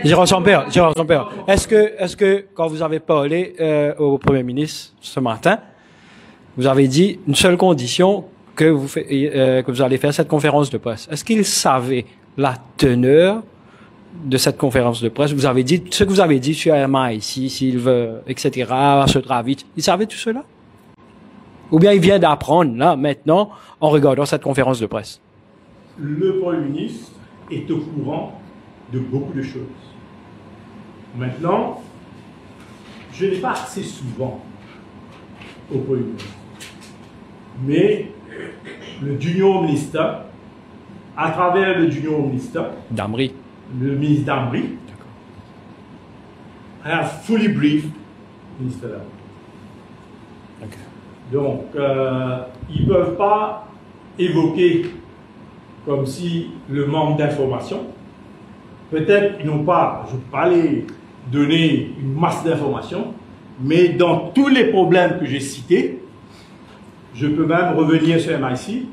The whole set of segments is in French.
Gérard Sampère, est-ce que quand vous avez parlé au Premier ministre ce matin, vous avez dit une seule condition que vous allez faire cette conférence de presse. Est-ce qu'il savait la teneur de cette conférence de presse? Vous avez dit ce que vous avez dit sur MI, s'il veut, etc., se vite. Il savait tout cela? Ou bien il vient d'apprendre, là, maintenant, en regardant cette conférence de presse? Le Premier ministre est au courant de beaucoup de choses. Maintenant, je n'ai pas accès souvent au Premier ministre. Mais le Junior Minister, à travers le Junior Minister, Damri, le ministre Damri, I have fully briefed Minister Damri. okay. Donc, ils ne peuvent pas évoquer comme si le manque d'informations. Peut-être ils n'ont pas, je ne peux pas les donner une masse d'informations, mais dans tous les problèmes que j'ai cités, je peux même revenir sur MIC.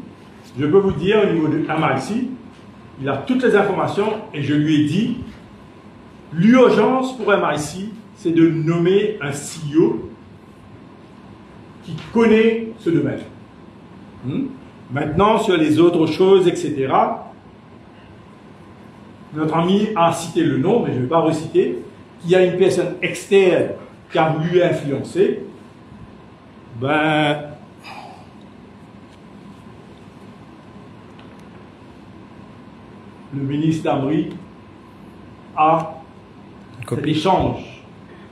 Je peux vous dire au niveau de MIC, il a toutes les informations et je lui ai dit, l'urgence pour MIC, c'est de nommer un CEO qui connaît ce domaine. Maintenant, sur les autres choses, etc., notre ami a cité le nom, mais je ne vais pas reciter, qu'il y a une personne externe qui a voulu influencer. Ben, le ministre Damri a cet échange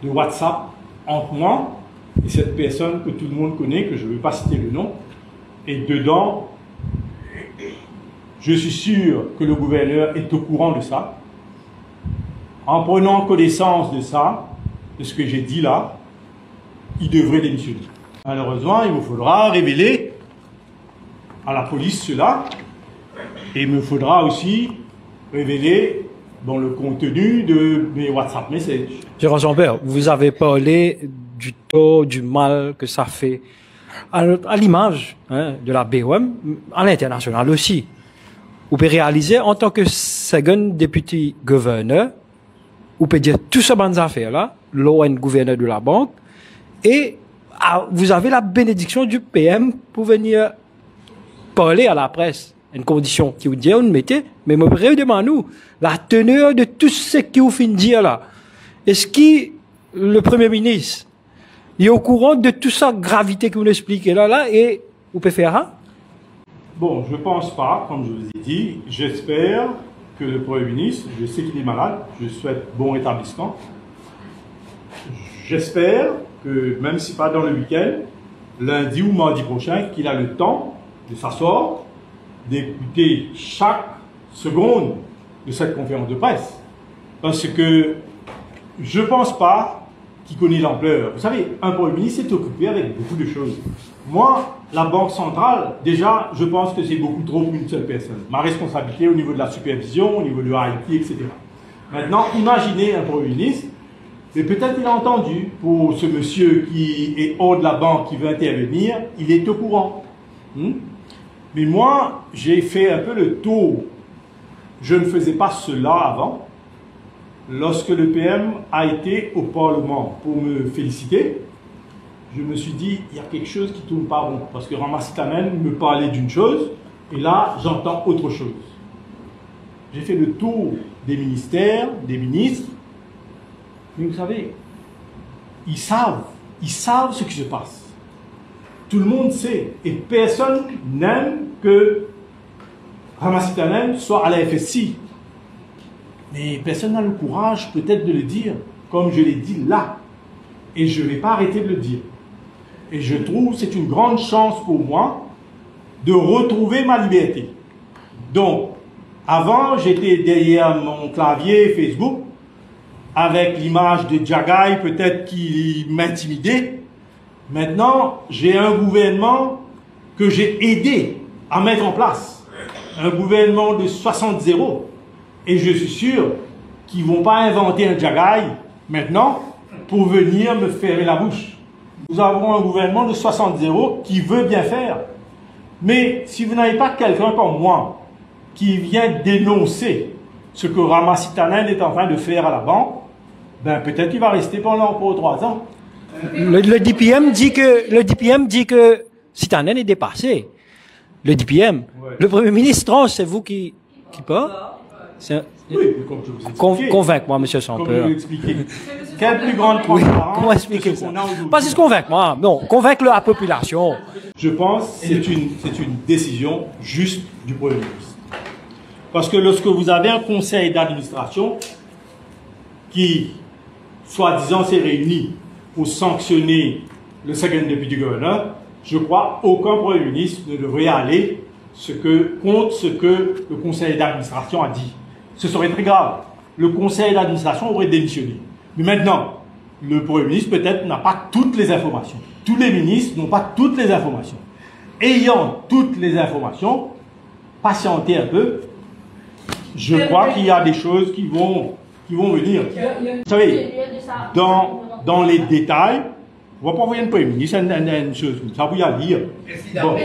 de WhatsApp entre moi et cette personne que tout le monde connaît, que je ne veux pas citer le nom. Et dedans, je suis sûr que le gouverneur est au courant de ça. En prenant connaissance de ça, de ce que j'ai dit là, il devrait démissionner. Malheureusement, il me faudra révéler à la police cela. Et il me faudra aussi révéler dans le contenu de mes WhatsApp messages. Gérard Sampère, vous avez parlé du tort, du mal que ça fait à l'image de la BOM, à l'international aussi. Vous pouvez réaliser en tant que second député gouverneur, vous pouvez dire tout ce bonnes affaires là, l'ON gouverneur de la banque, et vous avez la bénédiction du PM pour venir parler à la presse. Une condition qui vous dit, on mettez, mais me demandez nous la teneur de tout ce qui vous finit dire là. Est-ce que le Premier ministre il est au courant de toute sa gravité que vous expliquez là, et vous pouvez faire hein? Bon, je ne pense pas, comme je vous ai dit. J'espère que le Premier ministre, je sais qu'il est malade, je souhaite bon rétablissement. J'espère que, même si pas dans le week-end, lundi ou mardi prochain, qu'il a le temps de s'asseoir, d'écouter chaque seconde de cette conférence de presse. Parce que je ne pense pas qu'il connaît l'ampleur. Vous savez, un Premier ministre est occupé avec beaucoup de choses. Moi, la Banque centrale, déjà, je pense que c'est beaucoup trop pour une seule personne. Ma responsabilité au niveau de la supervision, au niveau de l'IT, etc. Maintenant, imaginez un Premier ministre, et peut-être il a entendu, pour ce monsieur qui est hors de la banque, qui veut intervenir, il est au courant. Mais moi, j'ai fait un peu le tour. Je ne faisais pas cela avant. Lorsque le PM a été au Parlement pour me féliciter, je me suis dit, il y a quelque chose qui ne tourne pas rond. Parce que Ramassi Tamen me parlait d'une chose, et là, j'entends autre chose. J'ai fait le tour des ministères, des ministres, mais vous savez, ils savent ce qui se passe. Tout le monde sait, et personne n'aime que Ramassi Tamen soit à la FSI. Mais personne n'a le courage peut-être de le dire, comme je l'ai dit là. Et je ne vais pas arrêter de le dire. Et je trouve que c'est une grande chance pour moi de retrouver ma liberté. Donc, avant, j'étais derrière mon clavier Facebook, avec l'image de Djagai, peut-être qui m'intimidait. Maintenant, j'ai un gouvernement que j'ai aidé à mettre en place. Un gouvernement de 60-0. Et je suis sûr qu'ils ne vont pas inventer un Djagai maintenant pour venir me ferrer la bouche. Nous avons un gouvernement de 60-0 qui veut bien faire. Mais si vous n'avez pas quelqu'un comme moi qui vient dénoncer ce que Ramasitanen est en train de faire à la banque, ben peut-être qu'il va rester pendant encore 3 ans. Le DPM dit que Sitanen est dépassé. Le DPM. Ouais. Le Premier ministre tranche, c'est vous qui parle. Oui, mais comme je vous expliquais. Convainc-moi, monsieur Comme je Sampeur. vous expliquais. Quelle plus grande Oui, transparence comment expliquer que ce ça? qu'on a aujourd'hui? Pas juste convaincre-moi, non, convaincre la population. Je pense que c'est une décision juste du Premier ministre. Parce que lorsque vous avez un conseil d'administration qui, soi-disant, s'est réuni pour sanctionner le second deputy governor, je crois qu'aucun Premier ministre ne devrait aller contre ce que le conseil d'administration a dit. Ce serait très grave. Le conseil d'administration aurait démissionné. Mais maintenant, le Premier ministre peut-être n'a pas toutes les informations. Tous les ministres n'ont pas toutes les informations. Ayant toutes les informations, patientez un peu. Je crois qu'il y a des choses qui vont venir. Vous savez, dans les détails, on va pas envoyer un Premier ministre, une chose comme ça, vous y aller lire. Bon.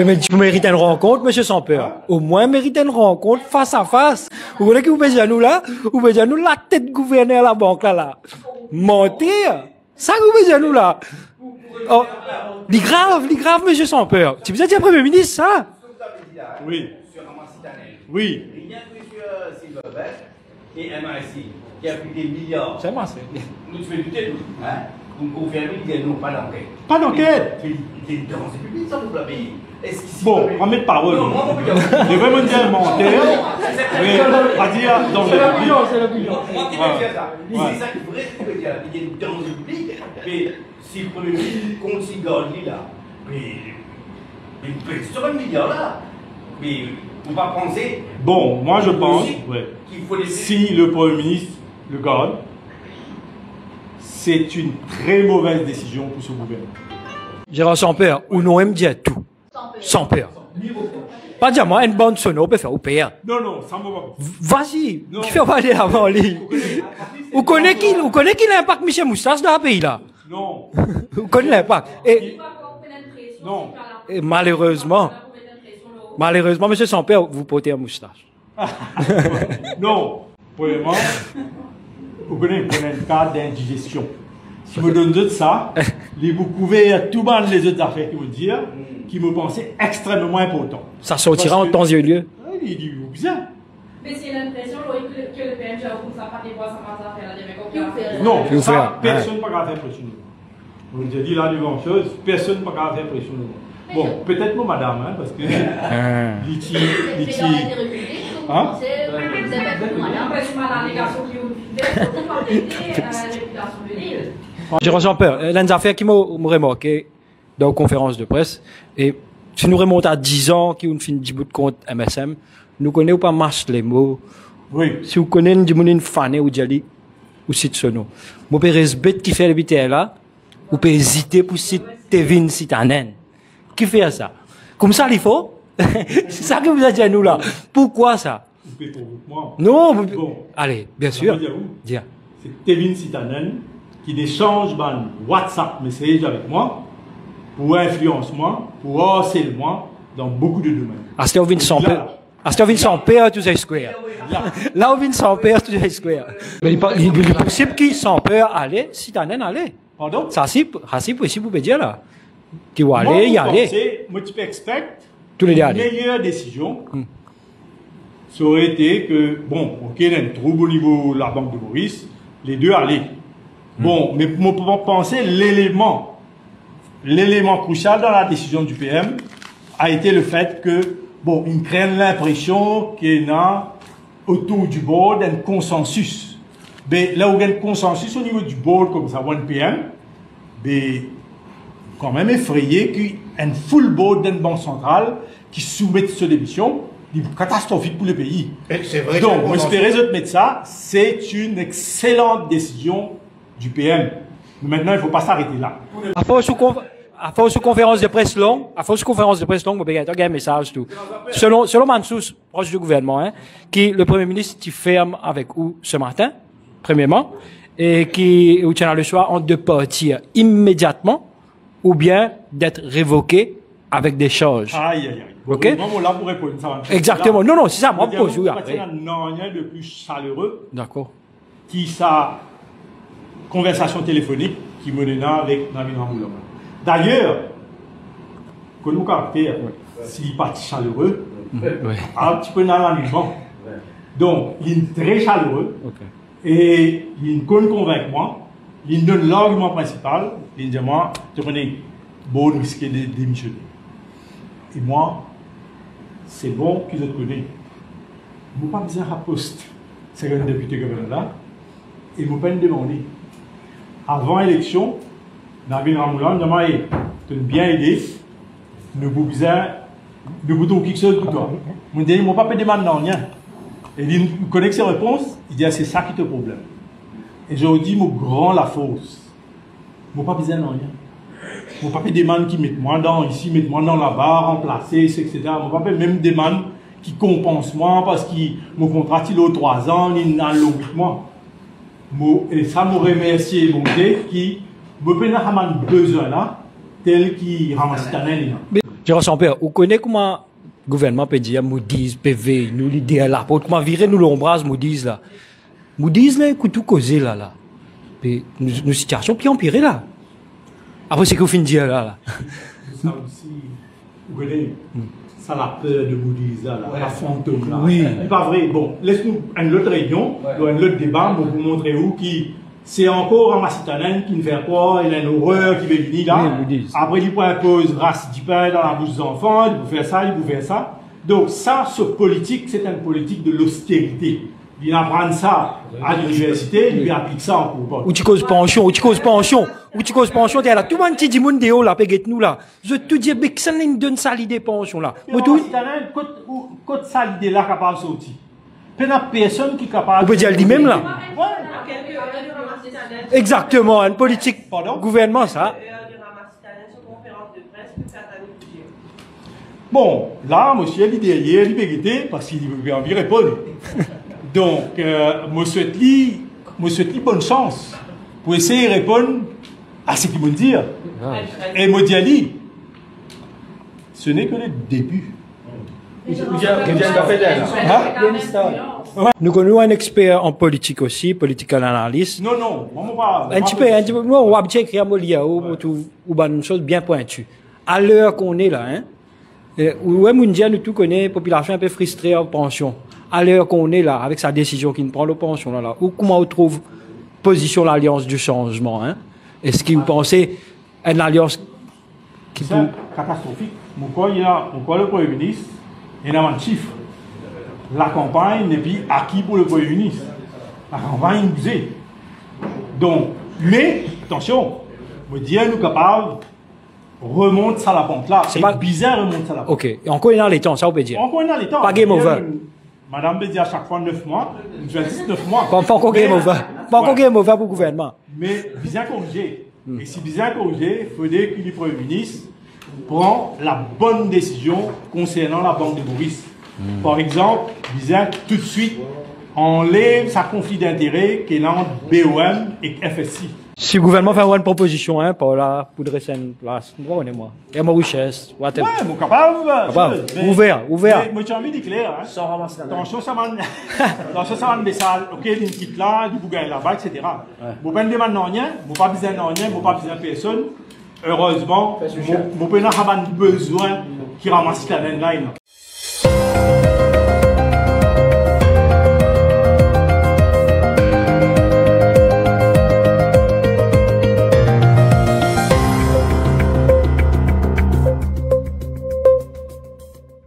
Mais tu mérites une rencontre, monsieur Sampeur. Au moins, mérite une rencontre face à face. Vous voulez que vous faisiez à nous là? Vous faisiez à nous la tête gouverneur à la banque là. Mentir? Ça que vous faisiez à nous là? Oh, les grave, monsieur Sampeur. Si vous étiez Premier ministre, ça? Oui. Oui. Rien que sur Silverberg et MIC, qui a pris des milliards. C'est moi, c'est. Nous te faisons douter, hein? Vous me confirmez qu'ils n'ont pas d'enquête. Pas d'enquête. Il est dans ce public, ça vous l'a payé. Bon, on met de parole. Non, moi, on peut dire. Les vrais mondiaux menteur, mais on va dire dans le public. Moi, qui veux dire ça. C'est ça qu'il faudrait que tu veux dire. Il est dans le public, mais si le Premier ministre compte si Gandhi là, mais il peut sur un milliard là. Mais on va penser. Bon, moi je pense qu'il faut laisser. si le Premier ministre le garde, c'est une très mauvaise décision pour ce gouvernement. Gérard Sampeur, ou non, aime dire tout. Sampeur. Pas dire moi, une bande sonore, on peut faire au père. Non, ça me va pas. Vas-y, Non. tu fais pas aller avant lui. Vous connaissez qui l'impact Michel Moustache dans le pays là? Non, Vous connaissez l'impact. non. Et malheureusement, monsieur Sampeur, vous portez un moustache. Non, premièrement, vous connaissez un cas d'indigestion. Si vous me donnez de ça, vous pouvez tout bande les autres affaires qui vous dire, qui me pensaient extrêmement importantes. Ça sortira en temps et lieu. Il dit, vous bien. Mais c'est l'impression que le PNG a ça pas des voix, ça va faire la démocratie. Non, Je vais ça, faire, personne ne peut faire pression. Vous avez dit là de grandes choses, personne ne peut faire pression. Bon, peut-être moi, madame, hein, parce que l'ITI. Hein? J'ai reçu peur. L'un des affaires qui m'a remarqué dans la conférence de presse, et si nous remontons à 10 ans, qui ont fait 10 bouts de compte MSM, nous connaissons pas marche les mots. Oui. Si vous connaissez une fan ou Djali, ou site sono. Mon père est qui fait le BTL là, ou peut hésiter pour site Tevin Sitanen. Qui fait ça? Comme ça, il faut? C'est ça que vous avez dit à nous là. Pourquoi ça? Vous pouvez pour vous, moi. Non, Bon. allez, bien sûr. Dire. C'est Tevin Sitanen qui échange un WhatsApp message avec moi pour influencer moi, pour harceler moi dans beaucoup de domaines. Astor on vient sans père. Astor on vient sans père, tout est square. Là, on vient sans père, tout est square. Mais il est possible qu'il sans peur aller, Sitanen aller. Pardon? Ça, c'est possible, vous pouvez dire là. Qui va aller, y aller. Moi, tu peux expect Tous les une derniers. meilleure décision. Ça aurait été que, bon, ok, il y a un trouble au niveau de la banque de Maurice, les deux allaient. Bon, mais pour moi, penser l'élément crucial dans la décision du PM a été le fait que, bon, ils craignent l'impression qu'il y a autour du board un consensus. Mais là où il y a un consensus au niveau du board, comme ça, One PM, mais quand même effrayé qu'il y ait un full board d'une banque centrale qui soumette cette démission, c'est catastrophique pour le pays. C'est vrai. Donc, moi, espérer de mettre ça, c'est une excellente décision du PM. Mais maintenant, il ne faut pas s'arrêter là. À force de conférence de presse longue, vous pouvez un message tout. Selon Mansous, proche du gouvernement, hein, qui le Premier ministre qui ferme avec vous ce matin, premièrement, et qui tient le choix entre de partir immédiatement ou bien d'être révoqué avec des charges. Aïe, aïe, aïe. Ok. Moi, là, pour répondre, ça va. Exactement. Non, non, c'est ça, moi, je pose, oui, après. après. Non, rien de plus chaleureux D'accord. qui sa conversation téléphonique qui me donna avec Navin Ramoulam. D'ailleurs, que nous caractère, s'il n'est pas chaleureux, un petit peu dans l'enlèvement. Donc, il est très chaleureux et il compte convaincre moi. Il donne l'argument principal. Il dit moi, tu connais, bon, risquer de démissionner. Et moi, c'est bon qu'ils te connaissent. Je n'ai pas besoin de poste. C'est un député gouverneur là. Et je ne pas demander. Avant l'élection, Navin Ramoulam m'a dit tu as bien aidé. Nous avons besoin de boutons qui se pour toi. Je me dis, je ne pas demander rien. Et il connaît ses réponses. Il dit, c'est ça qui te problème. Et je lui dis, mon grand la fausse. Je n'ai pas besoin de rien. Je ne pas demander qui mette moi dans ici, mette moi dans là-bas, remplacer, etc. Je ne pas même demander qui compense moi parce que mon contrat il a 3 ans, il n'a 8 mois. Et ça me remercie mon Dieu qui me peine à besoin là, tel qu'il ramasse ta naine. Je ressens peur. Vous connaissez comment le gouvernement peut dire Moody's, PV, nous l'idée là, pour comment virer nous l'ombrage Moody's là. Moody's là, écoute tout causé là là. Et nous situation qui empirée là. Après c'est que vous finissez dire là. Ça aussi, vous connaissez, ça la peur de Moody's là, la fantôme là. Oui. C'est pas vrai. Bon, laisse-nous une autre réunion, un autre débat pour vous montrer où qui. C'est encore un massitanen qui ne fait pas, il a une horreur qui va venir là. Oui, après, il impose race du pain dans la bouche des enfants, il peut faire ça, il peut faire ça. Donc, ça, ce politique, c'est une politique de l'austérité. Il apprend ça à l'université, il applique ça en cours. Ou tu causes pension, ou tu causes pension, ou tu causes pension, t'es là. Tout le monde dit moun déo là, péguette nous là. Je te dis, mais que ça ne donne ça l'idée pension là. Mais tout. Quand ça l'idée là capable de sortir. Il n'y a personne qui est capable. On peut dire le dit même là. Exactement, une politique gouvernement, ça. Bon, là, monsieur, il est derrière, il peut guetter parce qu'il veut envie répondre. Donc, je souhaite lui bonne chance pour essayer de répondre à ce qu'il me dit. Et me dit, ce n'est que le début. Nous connaissons un expert en politique aussi, political analyst. Non, non, moi, un petit peu, moi, on va bien écrire ou une chose bien pointue. À l'heure qu'on est là, hein, ouais, Moundia, nous tout connaît, population un peu frustrée en pension. À l'heure qu'on est là, avec sa décision qui ne prend la pension là, ou comment on trouve position l'alliance du changement, hein? Est-ce que vous pensez une alliance qui peut... C'est catastrophique. Pourquoi le Premier ministre, il y a un chiffre. La campagne n'est plus acquis pour le Premier ministre. La campagne est usée. Donc, mais, attention, me dire nous capables remonte ça la pente là. C'est pas bizarre remonte ça la pente. Ok. Et encore dans les temps, ça on peut dire. Encore dans les temps. Pas game over. Madame peut dire à chaque fois 9 mois, 9 mois. Pas encore game over. Pas encore game over pour le gouvernement. Mais bien corrigé. Et si bien corrigé, il faudrait que le Premier ministre prend la bonne décision concernant la banque de Boris. Par exemple, bien tout de suite enlève sa conflit d'intérêt qui est entre BOM et FSI. Si le gouvernement fait une proposition, hein, pour la pour dresser une place, moi. Il y a ma richesse, whatever. Ouais, mon capable. Ouvert. Mais tu as envie de clair, hein. Sans ramasser la main. Dans ça va me descendre, ok, une petite là, du bougain là-bas, etc. Vous ne demandez rien, vous pas besoin de rien, vous pas besoin de personne. Heureusement, vous n'avez pas besoin qui ramasse la laine là.